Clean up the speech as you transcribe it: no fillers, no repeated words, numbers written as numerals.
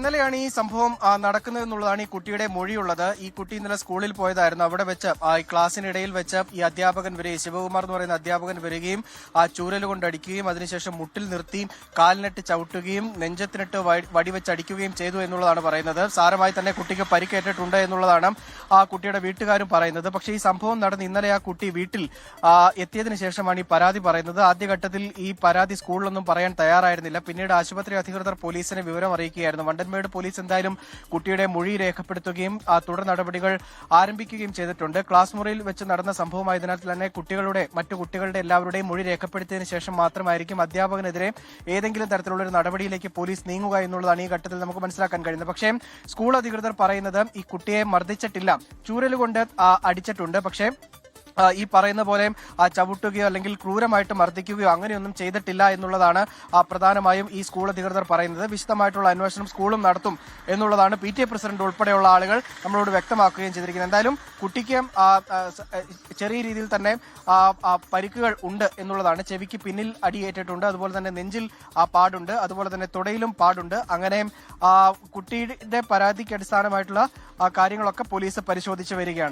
ഇന്നലെയാണ് ഈ സംഭവം നടക്കുന്നതെന്നുള്ളതാണ് ഈ കുട്ടിയുടെ മൊഴിയുള്ളത്. ഈ കുട്ടി ഇന്നലെ സ്കൂളിൽ പോയതായിരുന്നു. അവിടെ വെച്ച് ക്ലാസ്സിനിടയിൽ വെച്ച് ഈ അധ്യാപകൻ വരികയും ശിവകുമാർ എന്ന് പറയുന്ന അധ്യാപകൻ വരികയും ചൂരൽ കൊണ്ട് അടിക്കുകയും അതിനുശേഷം മുട്ടിൽ നിർത്തി കാലിനിട്ട് ചവിട്ടുകയും നെഞ്ചത്തിനിട്ട് വടിവെച്ച് അടിക്കുകയും ചെയ്തു എന്നുള്ളതാണ് പറയുന്നത്. സാരമായി തന്നെ കുട്ടിക്ക് പരിക്കേറ്റിട്ടുണ്ട് എന്നുള്ളതാണ് ആ കുട്ടിയുടെ വീട്ടുകാരും പറയുന്നത്. പക്ഷേ ഈ സംഭവം നടന്ന് ഇന്നലെ ആ കുട്ടി വീട്ടിൽ എത്തിയതിനു ശേഷമാണ് ഈ പരാതി പറയുന്നത്. ആദ്യഘട്ടത്തിൽ ഈ പരാതി സ്കൂളിലൊന്നും പറയാൻ തയ്യാറായിരുന്നില്ല. പിന്നീട് ആശുപത്രി അധികൃതർ പോലീസിനെ വിവരം അറിയിക്കുകയായിരുന്നു. വണ്ടൻമേട് പോലീസ് എന്തായാലും കുട്ടിയുടെ മൊഴി രേഖപ്പെടുത്തുകയും തുടർ നടപടികൾ ആരംഭിക്കുകയും ചെയ്തിട്ടുണ്ട്. ക്ലാസ് മുറിയിൽ വെച്ച് നടന്ന സംഭവമായതിനാൽ തന്നെ മറ്റു കുട്ടികളുടെ എല്ലാവരുടെയും മൊഴി രേഖപ്പെടുത്തിയതിനു ശേഷം മാത്രമായിരിക്കും അധ്യാപകനെതിരെ ഏതെങ്കിലും തരത്തിലുള്ള ഒരു നടപടിയിലേക്ക് പോലീസ് നീങ്ങുക എന്നുള്ളതാണ് ഈ ഘട്ടത്തിൽ നമുക്ക് മനസ്സിലാക്കാൻ കഴിയുന്നത്. പക്ഷേ സ്കൂൾ അധികൃതർ പറയുന്നത് ഈ കുട്ടിയെ മർദ്ദിച്ചിട്ടില്ല, ചൂരലുകൊണ്ട് അടിച്ചിട്ടുണ്ട്. പക്ഷേ ഈ പറയുന്ന പോലെ ചവിട്ടുകയോ അല്ലെങ്കിൽ ക്രൂരമായിട്ട് മർദ്ദിക്കുകയോ അങ്ങനെയൊന്നും ചെയ്തിട്ടില്ല എന്നുള്ളതാണ് പ്രധാനമായും ഈ സ്കൂൾ അധികൃതർ പറയുന്നത്. വിശദമായിട്ടുള്ള അന്വേഷണം സ്കൂളും നടത്തും എന്നുള്ളതാണ് PTA പ്രസിഡന്റ് ഉൾപ്പെടെയുള്ള ആളുകൾ നമ്മളോട് വ്യക്തമാക്കുകയും ചെയ്തിരിക്കുന്നത്. എന്തായാലും കുട്ടിക്ക് ചെറിയ രീതിയിൽ തന്നെ പരിക്കുകൾ ഉണ്ട് എന്നുള്ളതാണ്. ചെവിക്ക് പിന്നിൽ അടിയേറ്റിട്ടുണ്ട്, അതുപോലെ തന്നെ നെഞ്ചിൽ പാടുണ്ട്, അതുപോലെ തന്നെ തുടയിലും പാടുണ്ട്. അങ്ങനെ കുട്ടിയുടെ പരാതിക്ക് അടിസ്ഥാനമായിട്ടുള്ള കാര്യങ്ങളൊക്കെ പോലീസ് പരിശോധിച്ചു വരികയാണ്.